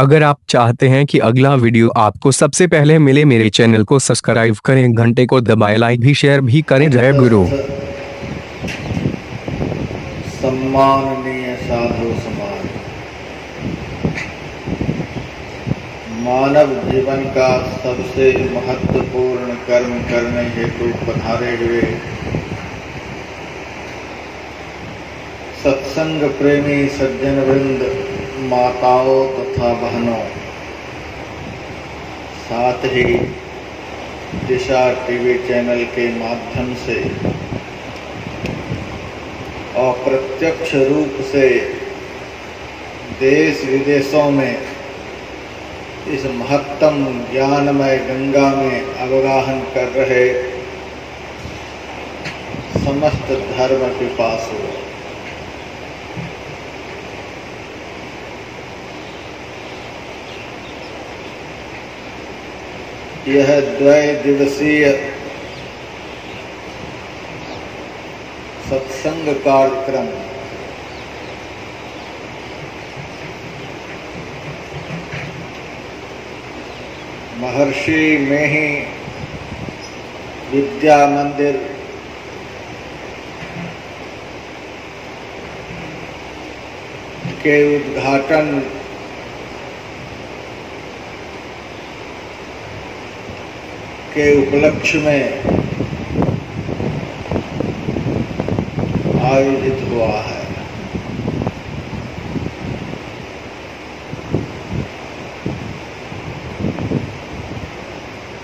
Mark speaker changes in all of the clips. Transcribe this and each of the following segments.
Speaker 1: अगर आप चाहते हैं कि अगला वीडियो आपको सबसे पहले मिले, मेरे चैनल को सब्सक्राइब करें, घंटे को दबाएं, लाइक भी शेयर भी करें। जय गुरु।
Speaker 2: सम्माननीय साधु समाज, मानव जीवन का सबसे महत्वपूर्ण कर्म करने हेतु पधारे हुए सत्संग प्रेमी सज्जन वृंद, माताओं तथा बहनों, साथ ही दिशा टीवी चैनल के माध्यम से अप्रत्यक्ष रूप से देश विदेशों में इस महत्तम ज्ञानमय गंगा में अवगाहन कर रहे समस्त धर्म पिपासु, यह द्वैदिवसीय सत्संग कार्यक्रम महर्षि मेही विद्या मंदिर के उद्घाटन के उपलक्ष्य में आयोजित हुआ है।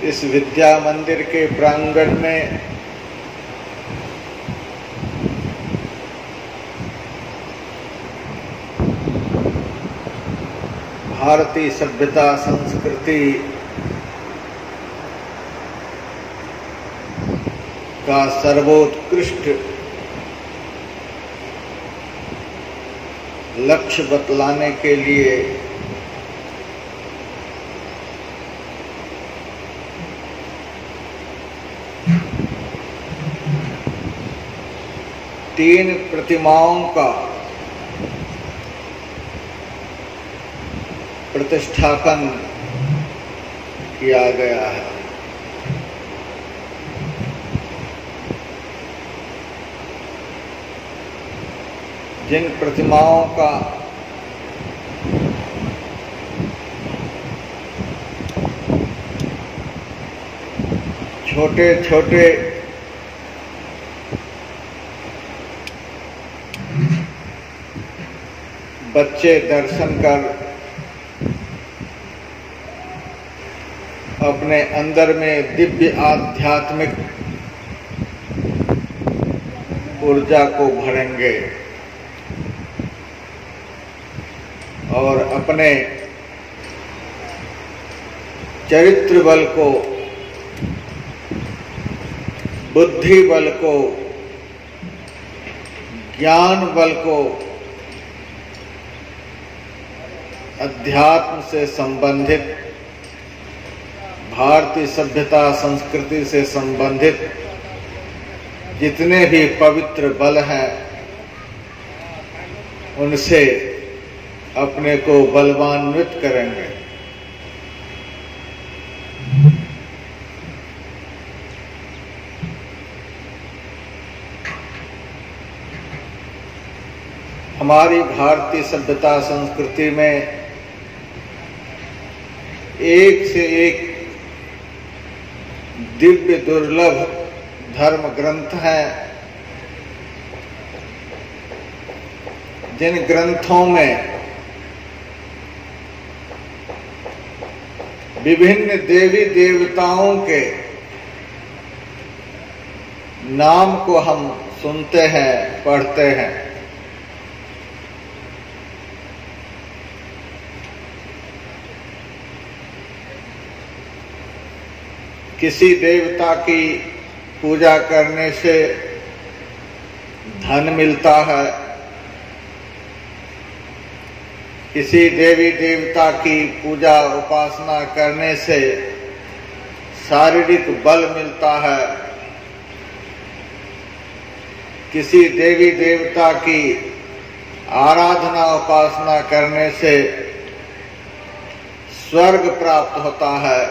Speaker 2: इस विद्या मंदिर के प्रांगण में भारतीय सभ्यता संस्कृति का सर्वोत्कृष्ट लक्ष्य बतलाने के लिए तीन प्रतिमाओं का प्रतिष्ठापन किया गया है। जिन प्रतिमाओं का छोटे छोटे बच्चे दर्शन कर अपने अंदर में दिव्य आध्यात्मिक ऊर्जा को भरेंगे और अपने चरित्र बल को, बुद्धि बल को, ज्ञान बल को, अध्यात्म से संबंधित, भारतीय सभ्यता संस्कृति से संबंधित जितने भी पवित्र बल हैं उनसे अपने को बलवान्वित करेंगे। हमारी भारतीय सभ्यता संस्कृति में एक से एक दिव्य दुर्लभ धर्म ग्रंथ हैं, जिन ग्रंथों में विभिन्न देवी देवताओं के नाम को हम सुनते हैं, पढ़ते हैं। किसी देवता की पूजा करने से धन मिलता है, किसी देवी देवता की पूजा उपासना करने से शारीरिक बल मिलता है, किसी देवी देवता की आराधना उपासना करने से स्वर्ग प्राप्त होता है,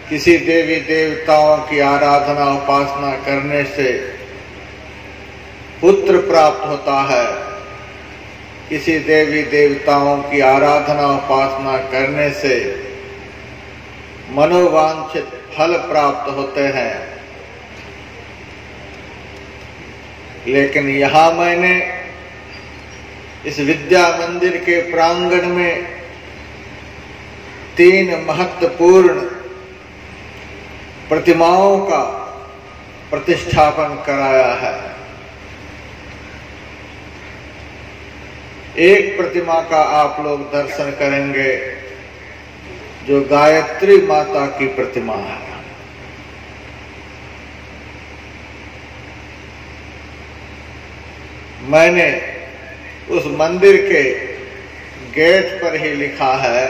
Speaker 2: किसी देवी देवताओं की आराधना उपासना करने से पुत्र प्राप्त होता है, किसी देवी देवताओं की आराधना उपासना करने से मनोवांछित फल प्राप्त होते हैं। लेकिन यहाँ मैंने इस विद्या मंदिर के प्रांगण में 3 महत्वपूर्ण प्रतिमाओं का प्रतिष्ठापन कराया है। एक प्रतिमा का आप लोग दर्शन करेंगे जो गायत्री माता की प्रतिमा है। मैंने उस मंदिर के गेट पर ही लिखा है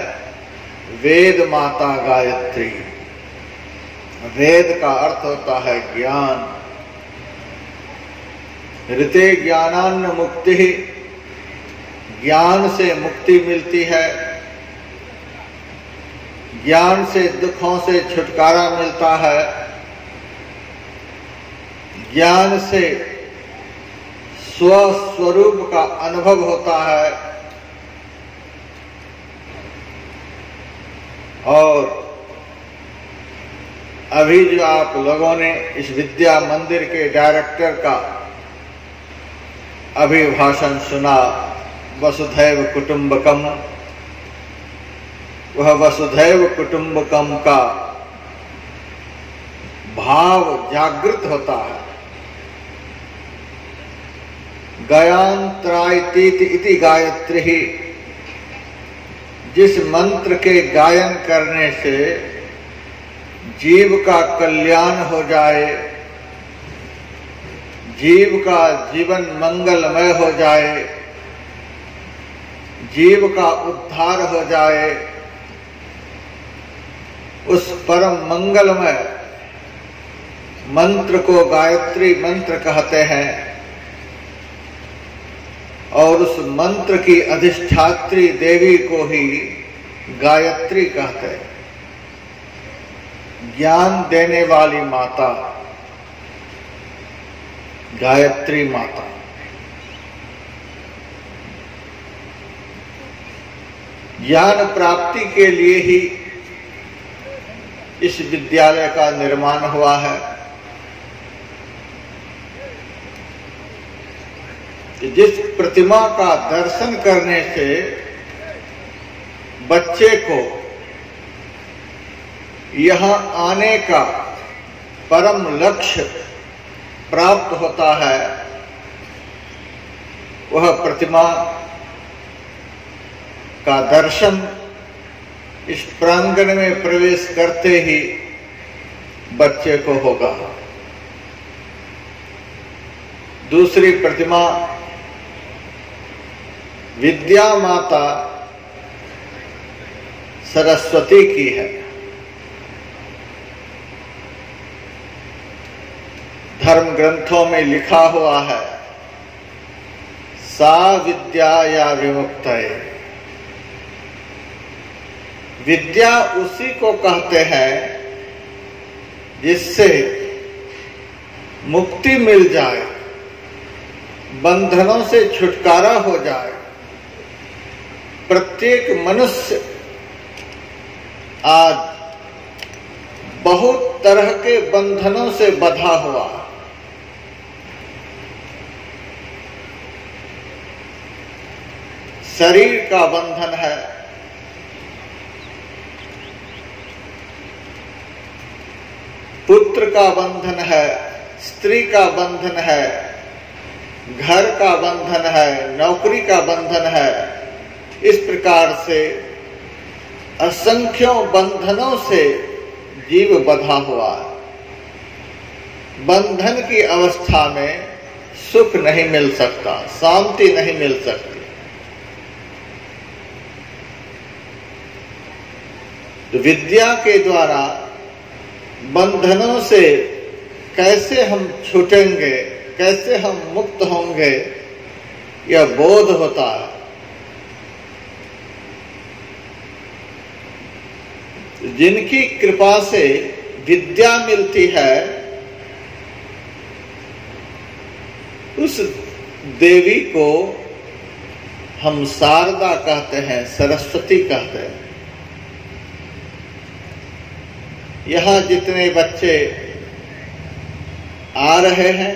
Speaker 2: वेद माता गायत्री। वेद का अर्थ होता है ज्ञान। ऋते ज्ञानान्न मुक्ति, ज्ञान से मुक्ति मिलती है, ज्ञान से दुखों से छुटकारा मिलता है, ज्ञान से स्वस्वरूप का अनुभव होता है। और अभी जो आप लोगों ने इस विद्या मंदिर के डायरेक्टर का अभिभाषण सुना, वसुधैव कुटुंबकम, वह वसुधैव कुटुंबकम का भाव जागृत होता है। गायन्त्रायतीति इति गायत्री ही, जिस मंत्र के गायन करने से जीव का कल्याण हो जाए, जीव का जीवन मंगलमय हो जाए, जीव का उद्धार हो जाए, उस परम मंगलमय मंत्र को गायत्री मंत्र कहते हैं। और उस मंत्र की अधिष्ठात्री देवी को ही गायत्री कहते हैं। ज्ञान देने वाली माता गायत्री माता। ज्ञान प्राप्ति के लिए ही इस विद्यालय का निर्माण हुआ है। जिस प्रतिमा का दर्शन करने से बच्चे को यहाँ आने का परम लक्ष्य प्राप्त होता है, वह प्रतिमा का दर्शन इस प्रांगण में प्रवेश करते ही बच्चे को होगा। दूसरी प्रतिमा विद्या माता सरस्वती की है। धर्म ग्रंथों में लिखा हुआ है, सा विद्या या विमुक्तये। विद्या उसी को कहते हैं जिससे मुक्ति मिल जाए, बंधनों से छुटकारा हो जाए। प्रत्येक मनुष्य आज बहुत तरह के बंधनों से बंधा हुआ। शरीर का बंधन है, पुत्र का बंधन है, स्त्री का बंधन है, घर का बंधन है, नौकरी का बंधन है। इस प्रकार से असंख्यों बंधनों से जीव बंधा हुआ है। बंधन की अवस्था में सुख नहीं मिल सकता, शांति नहीं मिल सकती। तो विद्या के द्वारा बंधनों से कैसे हम छूटेंगे, कैसे हम मुक्त होंगे, यह बोध होता है। जिनकी कृपा से विद्या मिलती है, उस देवी को हम शारदा कहते हैं, सरस्वती कहते हैं। यहाँ जितने बच्चे आ रहे हैं,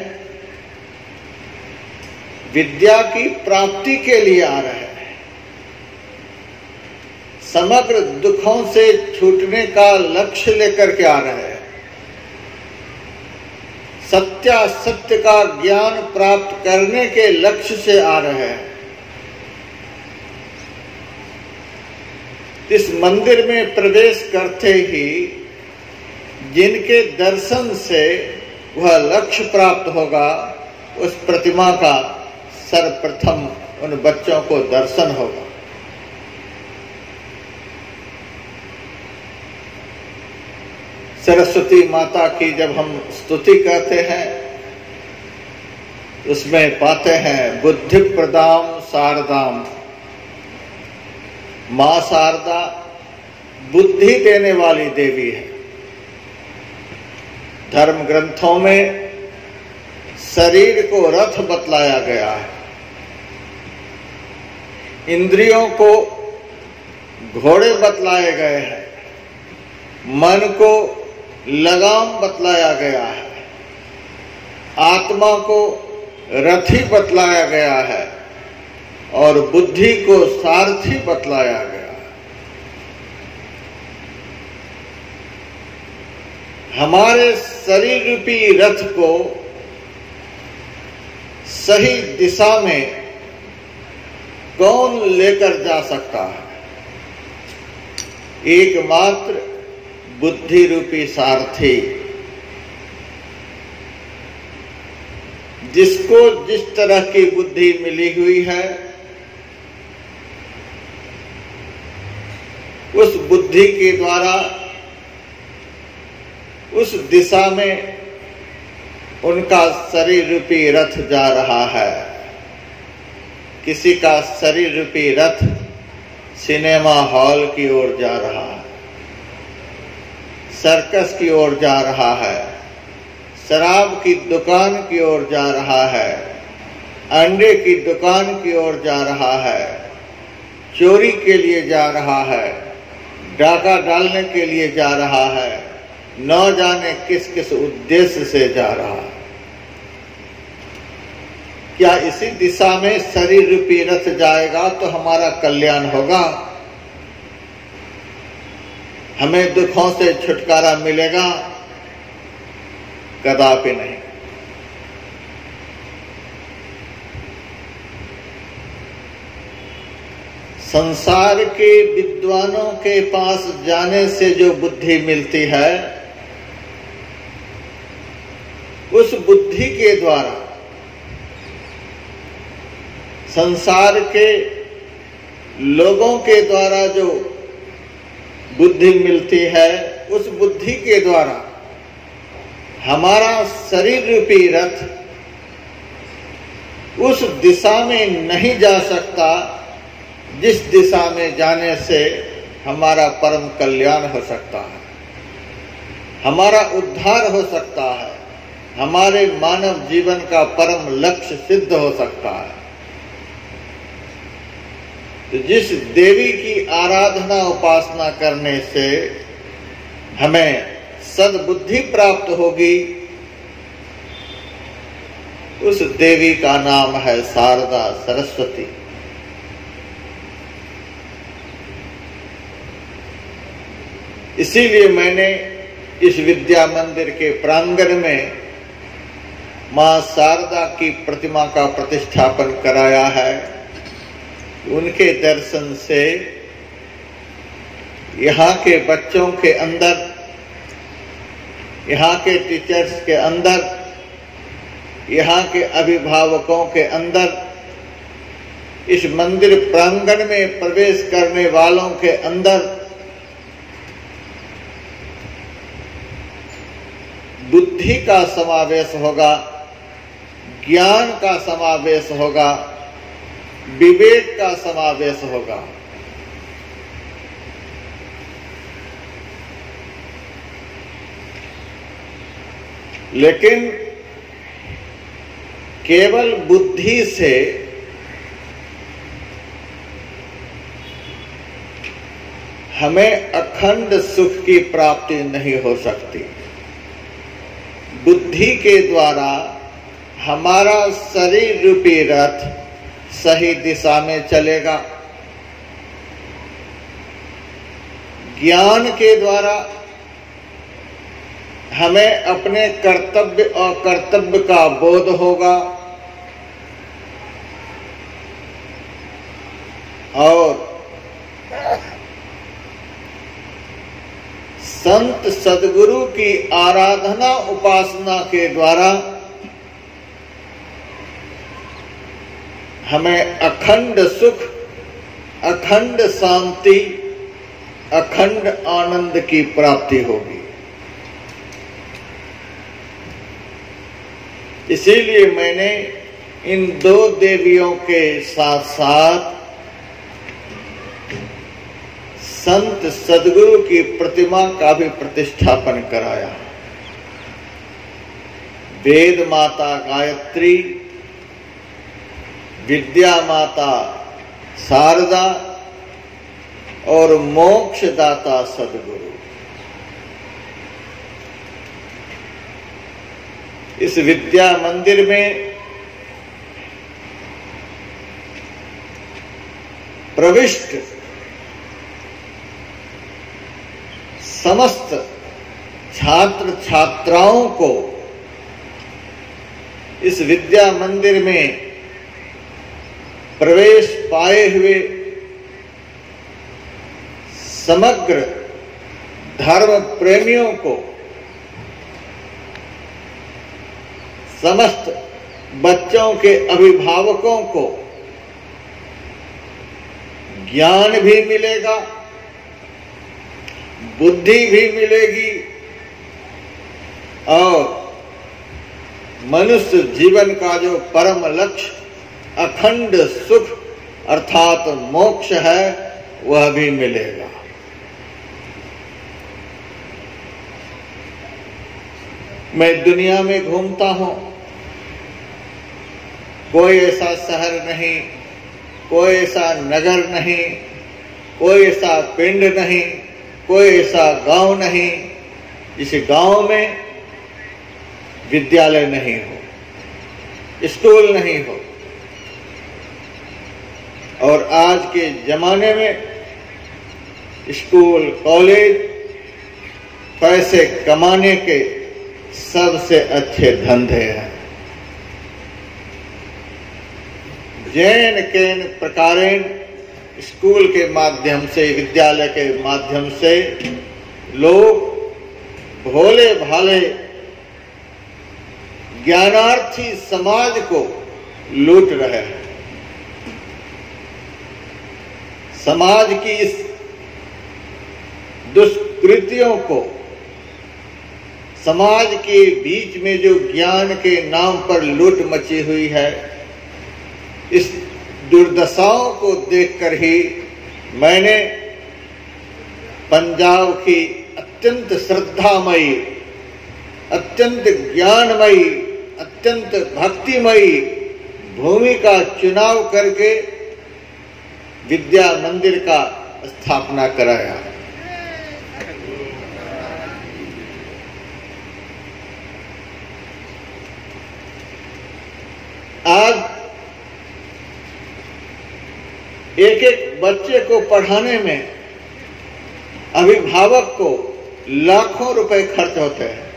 Speaker 2: विद्या की प्राप्ति के लिए आ रहे हैं, समग्र दुखों से छूटने का लक्ष्य लेकर के आ रहे हैं, सत्य का ज्ञान प्राप्त करने के लक्ष्य से आ रहे हैं। इस मंदिर में प्रवेश करते ही जिनके दर्शन से वह लक्ष्य प्राप्त होगा, उस प्रतिमा का सर्वप्रथम उन बच्चों को दर्शन होगा। सरस्वती माता की जब हम स्तुति करते हैं, उसमें पाते हैं बुद्धि प्रदाम शारदाम। मां शारदा बुद्धि देने वाली देवी है। धर्म ग्रंथों में शरीर को रथ बतलाया गया है, इंद्रियों को घोड़े बतलाए गए हैं, मन को लगाम बतलाया गया है, आत्मा को रथी बतलाया गया है और बुद्धि को सारथी बतलाया गया है। हमारे शरीर रूपी रथ को सही दिशा में कौन लेकर जा सकता है? एकमात्र बुद्धि रूपी सारथी, जिसको जिस तरह की बुद्धि मिली हुई है, उस बुद्धि के द्वारा उस दिशा में उनका शरीर रूपी रथ जा रहा है। किसी का शरीर रूपी रथ सिनेमा हॉल की ओर जा रहा है, सर्कस की ओर जा रहा है, शराब की दुकान की ओर जा रहा है, अंडे की दुकान की ओर जा रहा है, चोरी के लिए जा रहा है, डाका डालने के लिए जा रहा है, न जाने किस किस उद्देश्य से जा रहा है। क्या इसी दिशा में शरीर रूपी रथ जाएगा तो हमारा कल्याण होगा? हमें दुखों से छुटकारा मिलेगा? कदापि नहीं। संसार के विद्वानों के पास जाने से जो बुद्धि मिलती है, उस बुद्धि के द्वारा संसार के लोगों के द्वारा जो बुद्धि मिलती है, उस बुद्धि के द्वारा हमारा शरीर रूपी रथ उस दिशा में नहीं जा सकता जिस दिशा में जाने से हमारा परम कल्याण हो सकता है, हमारा उद्धार हो सकता है, हमारे मानव जीवन का परम लक्ष्य सिद्ध हो सकता है। तो जिस देवी की आराधना उपासना करने से हमें सद्बुद्धि प्राप्त होगी, उस देवी का नाम है शारदा सरस्वती। इसीलिए मैंने इस विद्या मंदिर के प्रांगण में मां शारदा की प्रतिमा का प्रतिष्ठापन कराया है। उनके दर्शन से यहाँ के बच्चों के अंदर, यहाँ के टीचर्स के अंदर, यहाँ के अभिभावकों के अंदर, इस मंदिर प्रांगण में प्रवेश करने वालों के अंदर बुद्धि का समावेश होगा, ज्ञान का समावेश होगा, विवेक का समावेश होगा। लेकिन केवल बुद्धि से हमें अखंड सुख की प्राप्ति नहीं हो सकती। बुद्धि के द्वारा हमारा शरीर रूपी रथ सही दिशा में चलेगा। ज्ञान के द्वारा हमें अपने कर्तव्य और कर्तव्य का बोध होगा और संत सद्गुरु की आराधना उपासना के द्वारा हमें अखंड सुख, अखंड शांति, अखंड आनंद की प्राप्ति होगी। इसीलिए मैंने इन दो देवियों के साथ साथ संत सद्गुरु की प्रतिमा का भी प्रतिष्ठापन कराया। वेद माता गायत्री, विद्या माता शारदा और मोक्षदाता सद्गुरु। इस विद्या मंदिर में प्रविष्ट समस्त छात्र छात्राओं को इस विद्या मंदिर में प्रवेश पाए हुए समग्र धर्म प्रेमियों को, समस्त बच्चों के अभिभावकों को ज्ञान भी मिलेगा, बुद्धि भी मिलेगी और मनुष्य जीवन का जो परम लक्ष्य अखंड सुख अर्थात मोक्ष है वह भी मिलेगा। मैं दुनिया में घूमता हूं, कोई ऐसा शहर नहीं, कोई ऐसा नगर नहीं, कोई ऐसा पिंड नहीं, कोई ऐसा गांव नहीं जिस गांव में विद्यालय नहीं हो, स्कूल नहीं हो। और आज के जमाने में स्कूल, कॉलेज पैसे कमाने के सबसे अच्छे धंधे हैं। जैन केन प्रकारेण स्कूल के माध्यम से, विद्यालय के माध्यम से लोग भोले भाले ज्ञानार्थी समाज को लूट रहे हैं। समाज की इस दुष्कृतियों को, समाज के बीच में जो ज्ञान के नाम पर लूट मची हुई है, इस दुर्दशाओं को देखकर ही मैंने पंजाब की अत्यंत श्रद्धामयी, अत्यंत ज्ञानमयी, अत्यंत भक्तिमयी भूमि का चुनाव करके विद्या मंदिर का स्थापना कराया। आज एक एक बच्चे को पढ़ाने में अभिभावक को लाखों रुपए खर्च होते हैं।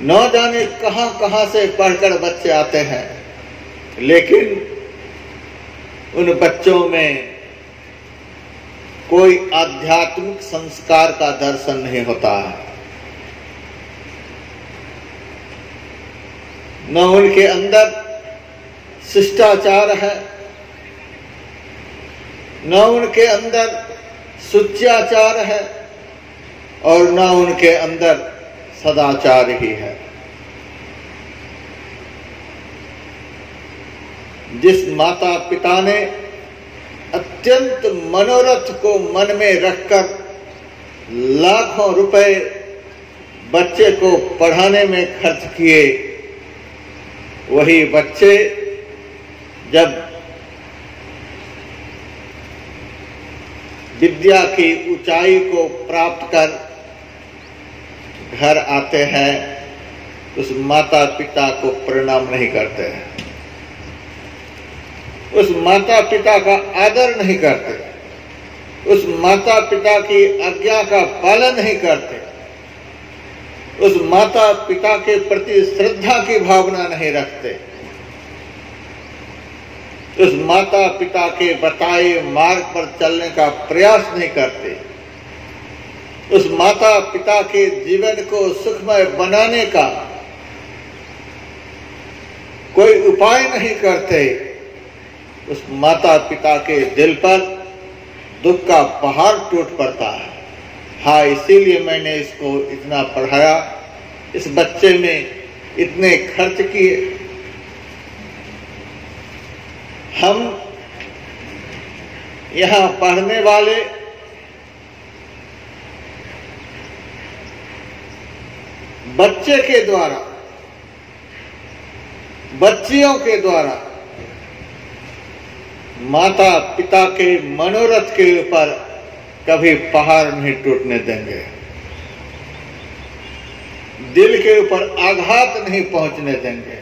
Speaker 2: न जाने कहां कहां से पढ़कर बच्चे आते हैं, लेकिन उन बच्चों में कोई आध्यात्मिक संस्कार का दर्शन नहीं होता है। न उनके अंदर शिष्टाचार है, न उनके अंदर सुच्याचार है और न उनके अंदर सदाचार ही है। जिस माता पिता ने अत्यंत मनोरथ को मन में रखकर लाखों रुपए बच्चे को पढ़ाने में खर्च किए, वही बच्चे जब विद्या की ऊंचाई को प्राप्त कर घर आते हैं, उस माता पिता को प्रणाम नहीं करते हैं, उस माता पिता का आदर नहीं करते, उस माता पिता की आज्ञा का पालन नहीं करते, उस माता पिता के प्रति श्रद्धा की भावना नहीं रखते, उस माता पिता के बताए मार्ग पर चलने का प्रयास नहीं करते, उस माता पिता के जीवन को सुखमय बनाने का कोई उपाय नहीं करते, उस माता पिता के दिल पर दुख का पहाड़ टूट पड़ता है। हाँ, इसीलिए मैंने इसको इतना पढ़ाया, इस बच्चे में इतने खर्च किए। हम यहाँ पढ़ने वाले बच्चे के द्वारा, बच्चियों के द्वारा माता पिता के मनोरथ के ऊपर कभी पहाड़ नहीं टूटने देंगे, दिल के ऊपर आघात नहीं पहुंचने देंगे।